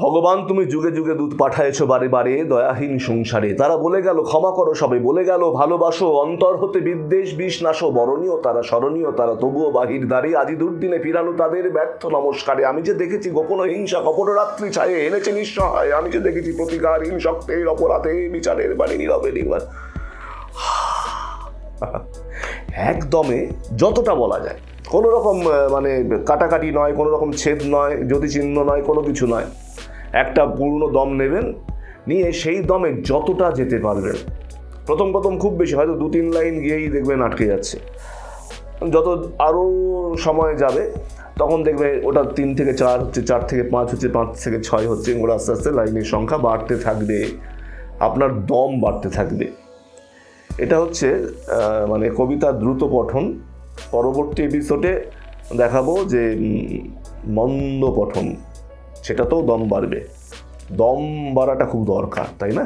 ভগবান তুমি যুগে যুগে দূত পাঠায়েছ বারে বারে দয়াহীন সংসারে। তারা বলে গেল ক্ষমা করো সবে, বলে গেল ভালোবাসো, অন্তর হতে বিদ্বেষ বিষ নাশো। বরণীয় তারা, স্মরণীয় তারা, তবুও বাহির দ্বারে আজি দুর্দিনে ফিরানো তাদের ব্যর্থ নমস্কারে। আমি যে দেখেছি গোপন হিংসা কপট রাত্রি ছায়ে এনেছে নিঃসহায়। আমি যে দেখেছি প্রতিকারহীন শক্তের অপরাধে বিচারের বাণী নীরবে নির্বাণ। একদমে যতটা বলা যায়, কোনো রকম মানে কাটাকাটি নয়, কোনো রকম ছেদ নয়, জ্যোতিচিহ্ন নয়, কোনো কিছু নয়। একটা পূর্ণ দম নেবেন, নিয়ে সেই দমে যতটা যেতে পারবেন। প্রথম খুব বেশি হয়তো 2-3 লাইন গিয়েই দেখবেন আটকে যাচ্ছে। যত আরও সময় যাবে তখন দেখবে ওটা 3 থেকে 4 হচ্ছে, 4 থেকে 5 হচ্ছে, 5 থেকে 6 হচ্ছে। ওরা আস্তে আস্তে লাইনের সংখ্যা বাড়তে থাকবে, আপনার দম বাড়তে থাকবে। এটা হচ্ছে মানে কবিতা দ্রুত পঠন। পরবর্তী এপিসোডে দেখাবো যে মন্দ পঠন, সেটাতেও দম বাড়বে। দম বাড়াটা খুব দরকার, তাই না?